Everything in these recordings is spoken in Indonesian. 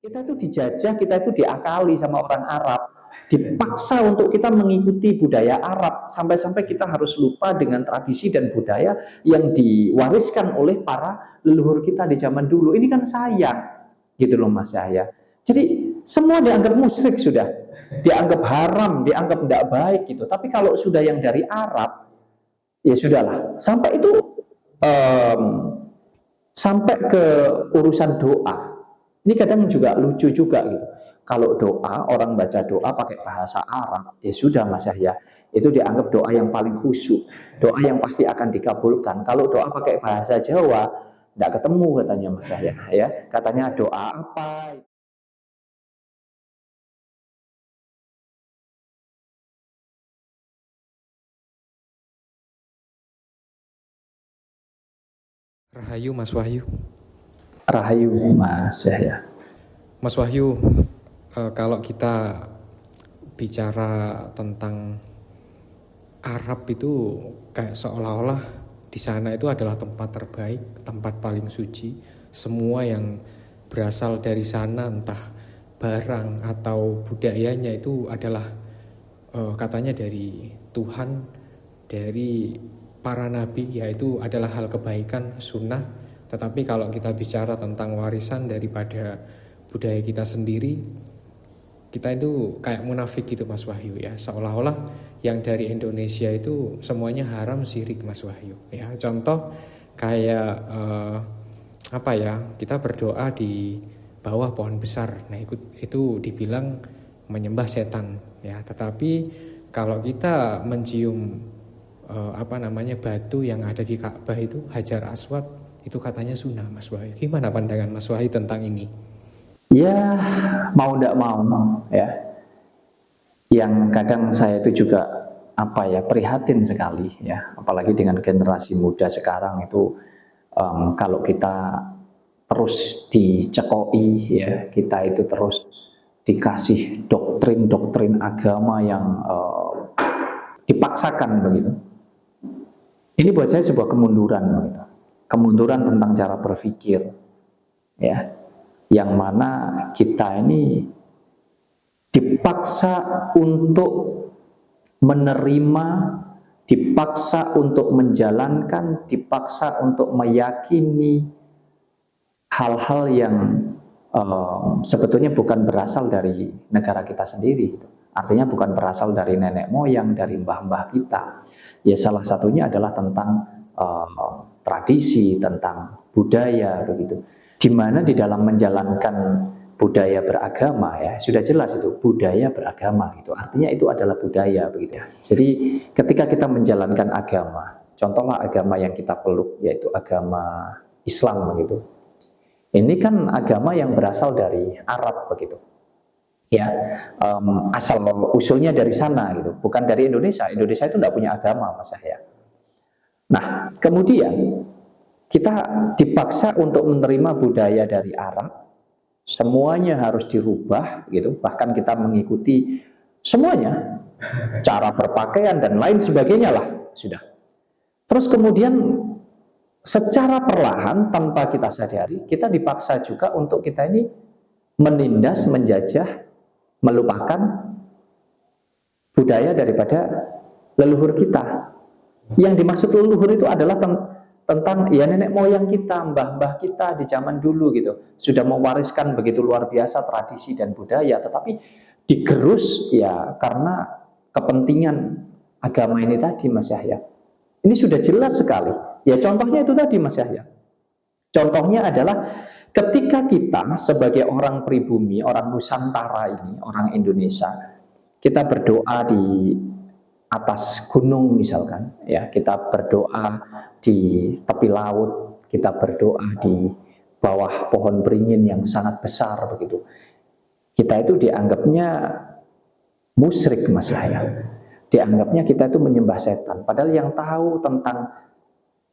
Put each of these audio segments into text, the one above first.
Kita itu dijajah, kita itu diakali sama orang Arab, dipaksa untuk kita mengikuti budaya Arab, sampai-sampai kita harus lupa dengan tradisi dan budaya yang diwariskan oleh para leluhur kita di zaman dulu. Ini kan sayang, gitu loh Mas Yahya. Jadi semua dianggap musyrik sudah, dianggap haram, dianggap tidak baik gitu. Tapi kalau sudah yang dari Arab, ya sudahlah. Sampai itu um, sampai ke urusan doa. Ini kadang juga lucu juga gitu. Kalau doa, orang baca doa pakai bahasa Arab, ya sudah Mas Yahya, itu dianggap doa yang paling khusyuk, doa yang pasti akan dikabulkan. Kalau doa pakai bahasa Jawa, tidak ketemu katanya Mas Yahya, ya. Katanya doa apa? Rahayu Mas Wahyu. Rahayu Mas Yahya. Mas Wahyu, kalau kita bicara tentang Arab itu kayak seolah-olah di sana itu adalah tempat terbaik, tempat paling suci. Semua yang berasal dari sana, entah barang atau budayanya itu adalah katanya dari Tuhan, dari para nabi, yaitu adalah hal kebaikan, sunnah. Tetapi kalau kita bicara tentang warisan daripada budaya kita sendiri, kita itu kayak munafik gitu Mas Wahyu ya, seolah-olah yang dari Indonesia itu semuanya haram syirik Mas Wahyu ya. Contoh kayak apa ya, kita berdoa di bawah pohon besar, nah itu dibilang menyembah setan ya. Tetapi kalau kita mencium batu yang ada di Ka'bah itu, Hajar Aswad, itu katanya sunnah Mas Wahyu. Gimana pandangan Mas Wahyu tentang ini? Ya mau tidak mau ya. Yang kadang saya itu juga prihatin sekali ya, apalagi dengan generasi muda sekarang itu kalau kita terus dicekoi ya, kita itu terus dikasih doktrin-doktrin agama yang dipaksakan begitu. Ini buat saya sebuah kemunduran begitu. Kemunduran tentang cara berpikir ya, yang mana kita ini dipaksa untuk menerima, dipaksa untuk menjalankan, dipaksa untuk meyakini hal-hal yang sebetulnya bukan berasal dari negara kita sendiri. Artinya bukan berasal dari nenek moyang, dari mbah-mbah kita. Ya salah satunya adalah tentang tradisi, tentang budaya begitu. Di mana di dalam menjalankan budaya beragama ya, sudah jelas itu budaya beragama gitu. Artinya itu adalah budaya begitu ya. Jadi ketika kita menjalankan agama, contohlah agama yang kita peluk yaitu agama Islam begitu. Ini kan agama yang berasal dari Arab begitu. Ya, asal usulnya dari sana gitu, bukan dari Indonesia. Indonesia itu tidak punya agama Mas Yahya. Nah, kemudian kita dipaksa untuk menerima budaya dari Arab, semuanya harus dirubah gitu, bahkan kita mengikuti semuanya, cara berpakaian dan lain sebagainya lah, sudah. Terus kemudian secara perlahan tanpa kita sadari, kita dipaksa juga untuk kita ini menindas, menjajah, melupakan budaya daripada leluhur kita. Yang dimaksud leluhur itu adalah tentang ya nenek moyang kita, mbah-mbah kita di zaman dulu gitu, sudah mewariskan begitu luar biasa tradisi dan budaya, tetapi digerus ya karena kepentingan agama ini tadi Mas Yahya. Ini sudah jelas sekali. Ya contohnya itu tadi Mas Yahya. Contohnya adalah ketika kita sebagai orang pribumi, orang Nusantara ini, orang Indonesia, kita berdoa di atas gunung misalkan, ya kita berdoa di tepi laut, kita berdoa di bawah pohon beringin yang sangat besar begitu. Kita itu dianggapnya musyrik Mas Yahya. Dianggapnya kita itu menyembah setan. Padahal yang tahu tentang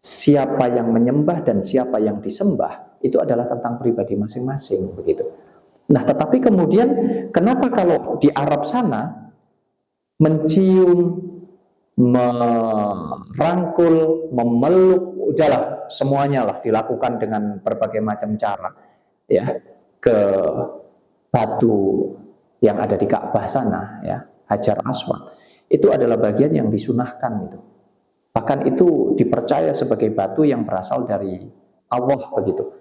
siapa yang menyembah dan siapa yang disembah itu adalah tentang pribadi masing-masing begitu. Nah, tetapi kemudian kenapa kalau di Arab sana mencium, merangkul, memeluk, udahlah semuanya lah dilakukan dengan berbagai macam cara ya, ke batu yang ada di Ka'bah sana, ya, Hajar Aswad, itu adalah bagian yang disunahkan itu. Bahkan itu dipercaya sebagai batu yang berasal dari Allah begitu,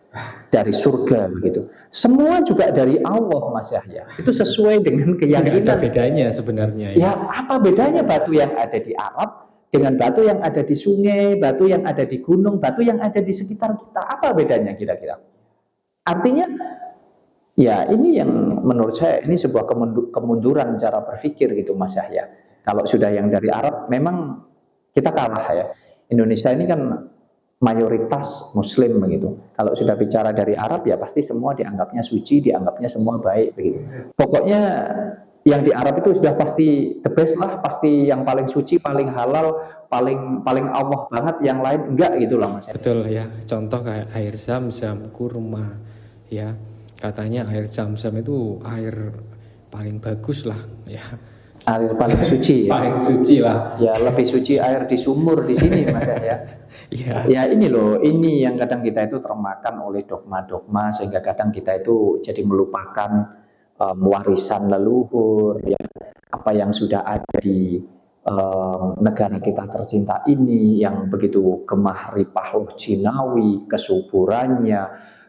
dari surga begitu. Semua juga dari Allah, Mas Yahya. Itu sesuai dengan Nggak ada keyakinan. bedanya sebenarnya Ya, apa bedanya batu yang ada di Arab dengan batu yang ada di sungai, batu yang ada di gunung, batu yang ada di sekitar kita? Apa bedanya kira-kira? Artinya, ya ini yang menurut saya ini sebuah kemunduran cara berpikir gitu, Mas Yahya. Kalau sudah yang dari Arab, memang kita kalah ya. Indonesia ini kan mayoritas Muslim begitu. Kalau sudah bicara dari Arab ya pasti semua dianggapnya suci, dianggapnya semua baik begitu. Pokoknya yang di Arab itu sudah pasti the best lah, pasti yang paling suci, paling halal, paling Allah banget, yang lain enggak gitu lah Mas. Betul ya, contoh kayak air zam-zam, kurma ya, katanya air zam-zam itu air paling bagus lah ya, Air paling suci ya. paling suci lah Ya lebih suci air di sumur di sini Mas ya. ya. Ya ini loh, ini yang kadang kita itu termakan oleh dogma-dogma sehingga kadang kita itu jadi melupakan warisan leluhur, ya, apa yang sudah ada di negara kita tercinta ini yang begitu gemah ripah Jinawi, kesuburannya,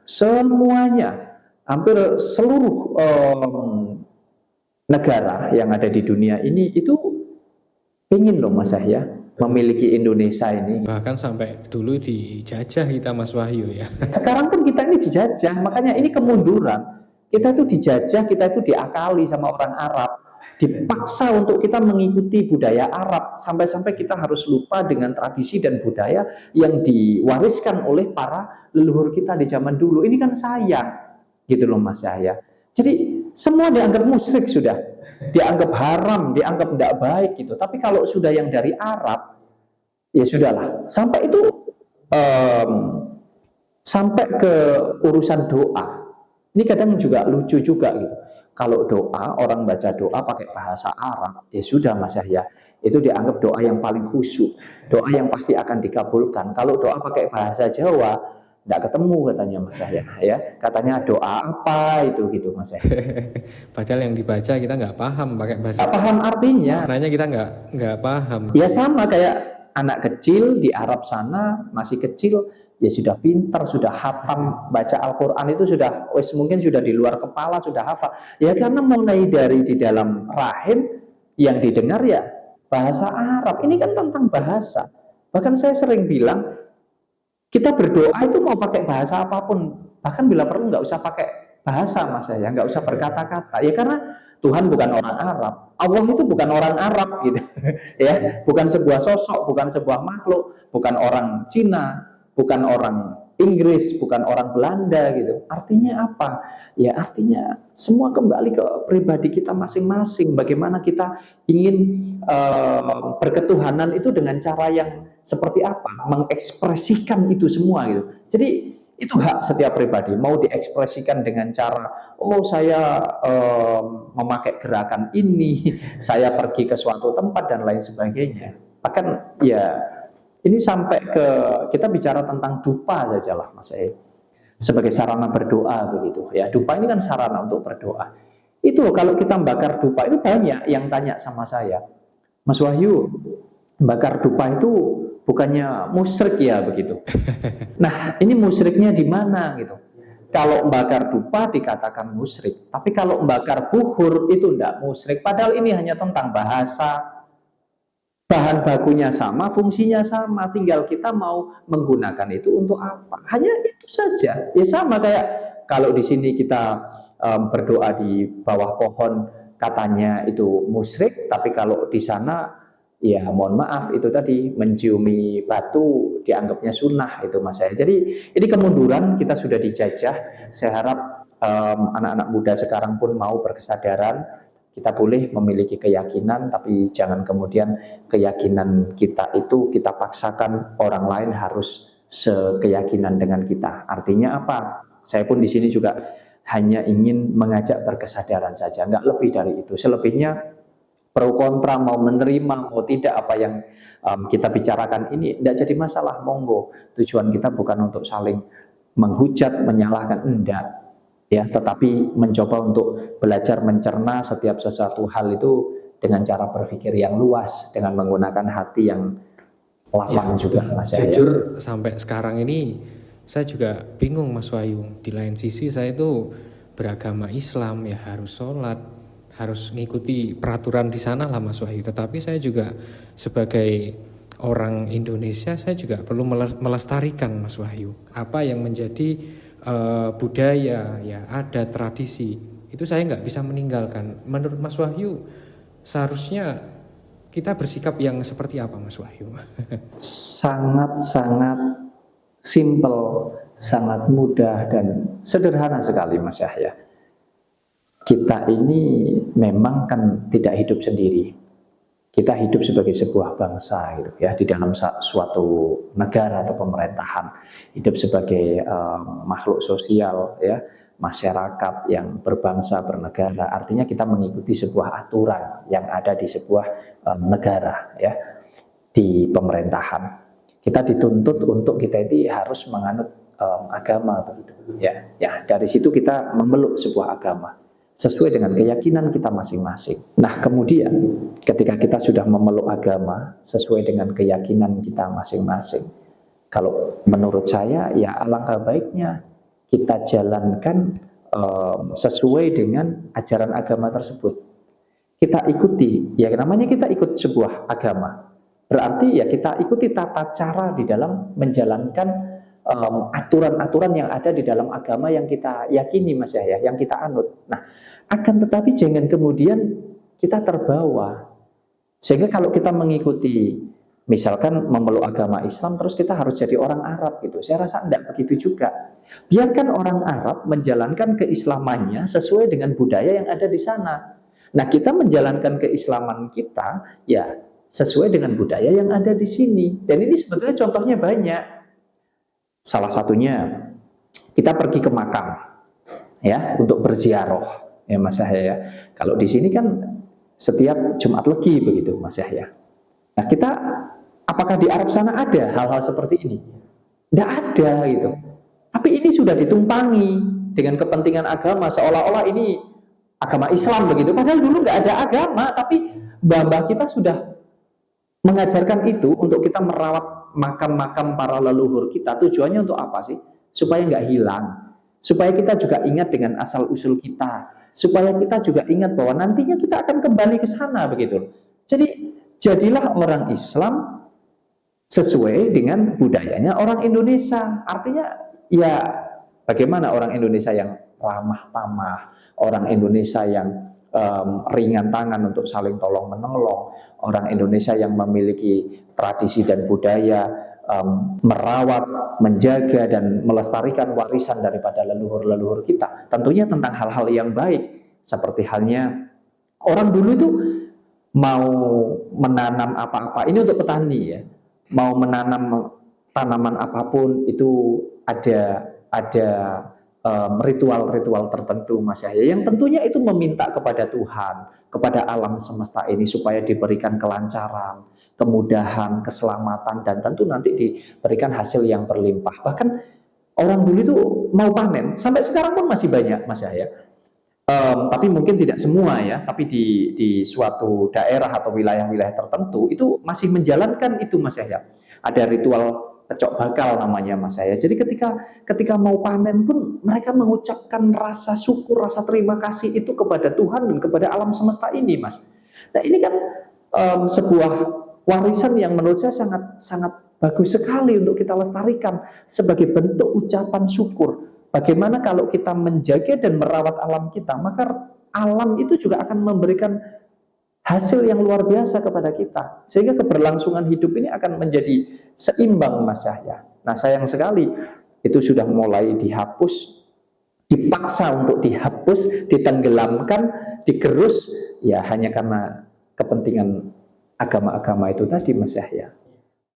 semuanya, hampir seluruh negara yang ada di dunia ini itu ingin loh Mas Yahya memiliki Indonesia ini. Bahkan sampai dulu dijajah kita Mas Wahyu ya. Sekarang pun kita ini dijajah, makanya ini kemunduran. Kita itu dijajah, kita itu diakali sama orang Arab, dipaksa untuk kita mengikuti budaya Arab, sampai-sampai kita harus lupa dengan tradisi dan budaya yang diwariskan oleh para leluhur kita di zaman dulu. Ini kan sayang, gitu loh Mas Yahya. Jadi semua dianggap musyrik sudah, dianggap haram, dianggap tidak baik gitu. Tapi kalau sudah yang dari Arab, ya sudahlah. Sampai itu sampai ke urusan doa. Ini kadang juga lucu juga gitu. Kalau doa, orang baca doa pakai bahasa Arab, ya sudah Mas Yahya, itu dianggap doa yang paling khusyuk, doa yang pasti akan dikabulkan. Kalau doa pakai bahasa Jawa, tidak ketemu katanya Mas Yahya, ya. Katanya doa apa itu gitu Mas Yahya. Padahal yang dibaca kita nggak paham pakai bahasa. Nggak paham artinya. Maknanya kita nggak paham. Ya sama kayak anak kecil di Arab sana masih kecil. Ya sudah pintar, sudah hafal baca Al-Quran itu sudah, mungkin sudah di luar kepala, sudah hafal. Ya karena mulai dari di dalam rahim yang didengar ya bahasa Arab. Ini kan tentang bahasa. Bahkan saya sering bilang, kita berdoa itu mau pakai bahasa apapun. Bahkan bila perlu nggak usah pakai bahasa Mas ya, nggak usah berkata-kata. Ya karena Tuhan bukan orang Arab. Allah itu bukan orang Arab gitu. Ya, bukan sebuah sosok, bukan sebuah makhluk, bukan orang Cina, bukan orang Inggris, bukan orang Belanda gitu. Artinya apa? Ya artinya semua kembali ke pribadi kita masing-masing. Bagaimana kita ingin berketuhanan itu dengan cara yang seperti apa? Mengekspresikan itu semua gitu. Jadi itu hak setiap pribadi. Mau diekspresikan dengan cara, oh saya memakai gerakan ini, saya pergi ke suatu tempat dan lain sebagainya. Bahkan ya ini sampai ke kita bicara tentang dupa saja lah Mas sebagai sarana berdoa begitu ya. Dupa ini kan sarana untuk berdoa. Itu kalau kita bakar dupa itu banyak yang tanya sama saya, Mas Wahyu, bakar dupa itu bukannya musyrik ya begitu. Nah ini musyriknya di mana gitu? Kalau bakar dupa dikatakan musyrik, tapi kalau bakar buhur itu tidak musyrik. Padahal ini hanya tentang bahasa. Bahan bakunya sama, fungsinya sama, tinggal kita mau menggunakan itu untuk apa. Hanya itu saja. Ya sama kayak kalau di sini kita berdoa di bawah pohon katanya itu musyrik, tapi kalau di sana ya mohon maaf itu tadi menciumi batu dianggapnya sunnah itu Mas saya. Jadi ini kemunduran, kita sudah dijajah. Saya harap anak-anak muda sekarang pun mau berkesadaran. Kita boleh memiliki keyakinan, tapi jangan kemudian keyakinan kita itu kita paksakan orang lain harus sekeyakinan dengan kita. Artinya apa? Saya pun di sini juga hanya ingin mengajak berkesadaran saja, nggak lebih dari itu. Selebihnya pro kontra, mau menerima, mau tidak apa yang kita bicarakan ini, tidak jadi masalah, monggo. Tujuan kita bukan untuk saling menghujat, menyalahkan, enggak. ya, tetapi mencoba untuk belajar mencerna setiap sesuatu hal itu dengan cara berpikir yang luas, dengan menggunakan hati yang Ya, lapang juga betul. Mas Yahya. Jujur sampai sekarang ini saya juga bingung Mas Wahyu. Di lain sisi saya itu beragama Islam, ya harus sholat, harus ngikuti peraturan di sana lah Mas Wahyu. Tetapi saya juga sebagai orang Indonesia, saya juga perlu melestarikan Mas Wahyu. Apa yang menjadi budaya, ya adat, tradisi, itu saya nggak bisa meninggalkan. Menurut Mas Wahyu, seharusnya kita bersikap yang seperti apa Mas Wahyu? Sangat-sangat simple, sangat mudah dan sederhana sekali Mas Yahya. Kita ini memang kan tidak hidup sendiri. Kita hidup sebagai sebuah bangsa gitu ya, di dalam suatu negara atau pemerintahan, hidup sebagai makhluk sosial ya, masyarakat yang berbangsa bernegara. Artinya kita mengikuti sebuah aturan yang ada di sebuah negara ya, di pemerintahan. Kita dituntut untuk kita ini harus menganut agama begitu ya. Ya, dari situ kita memeluk sebuah agama sesuai dengan keyakinan kita masing-masing. Nah, kemudian ketika kita sudah memeluk agama sesuai dengan keyakinan kita masing-masing, kalau menurut saya ya alangkah baiknya kita jalankan sesuai dengan ajaran agama tersebut. Kita ikuti, ya namanya kita ikut sebuah agama. Berarti ya kita ikuti tata cara di dalam menjalankan aturan-aturan yang ada di dalam agama yang kita yakini Mas Yahya, yang kita anut. Nah, akan tetapi jangan kemudian kita terbawa. Sehingga kalau kita mengikuti, misalkan memeluk agama Islam, terus kita harus jadi orang Arab gitu. Saya rasa tidak begitu juga. Biarkan orang Arab menjalankan keislamannya sesuai dengan budaya yang ada di sana. Nah, kita menjalankan keislaman kita ya sesuai dengan budaya yang ada di sini. Dan ini sebetulnya contohnya banyak. Salah satunya kita pergi ke makam ya untuk berziarah ya Mas Yahya ya. Kalau di sini kan setiap Jumat Legi begitu Mas Yahya. Nah, kita apakah di Arab sana ada hal-hal seperti ini? Tidak ada gitu. Tapi ini sudah ditumpangi dengan kepentingan agama seolah-olah ini agama Islam begitu. Padahal dulu nggak ada agama, tapi mbah-mbah kita sudah mengajarkan itu untuk kita merawat makam-makam para leluhur kita. Tujuannya untuk apa sih? Supaya nggak hilang. Supaya kita juga ingat dengan asal-usul kita. Supaya kita juga ingat bahwa nantinya kita akan kembali ke sana begitu. Jadi jadilah orang Islam sesuai dengan budayanya orang Indonesia. Artinya ya bagaimana orang Indonesia yang ramah tamah, orang Indonesia yang ringan tangan untuk saling tolong menolong, orang Indonesia yang memiliki tradisi dan budaya merawat, menjaga dan melestarikan warisan daripada leluhur-leluhur kita. Tentunya tentang hal-hal yang baik, seperti halnya orang dulu itu mau menanam apa-apa, ini untuk petani ya, mau menanam tanaman apapun itu ada ritual-ritual tertentu Mas Yahya yang tentunya itu meminta kepada Tuhan, kepada alam semesta ini supaya diberikan kelancaran, kemudahan, keselamatan dan tentu nanti diberikan hasil yang berlimpah. Bahkan orang dulu itu mau panen, sampai sekarang pun masih banyak Mas Yahya. Tapi mungkin tidak semua ya, tapi di suatu daerah atau wilayah-wilayah tertentu itu masih menjalankan itu Mas Yahya. Ada ritual pecok bakal namanya Mas Yahya. Jadi ketika mau panen pun mereka mengucapkan rasa syukur, rasa terima kasih itu kepada Tuhan dan kepada alam semesta ini Mas. Nah ini kan sebuah warisan yang menurut saya sangat bagus sekali untuk kita lestarikan sebagai bentuk ucapan syukur. Bagaimana kalau kita menjaga dan merawat alam kita, maka alam itu juga akan memberikan hasil yang luar biasa kepada kita. Sehingga keberlangsungan hidup ini akan menjadi seimbang Mas Yahya. Nah sayang sekali itu sudah mulai dihapus, dipaksa untuk dihapus, ditenggelamkan, digerus ya hanya karena kepentingan agama-agama itu tadi Mas Yahya.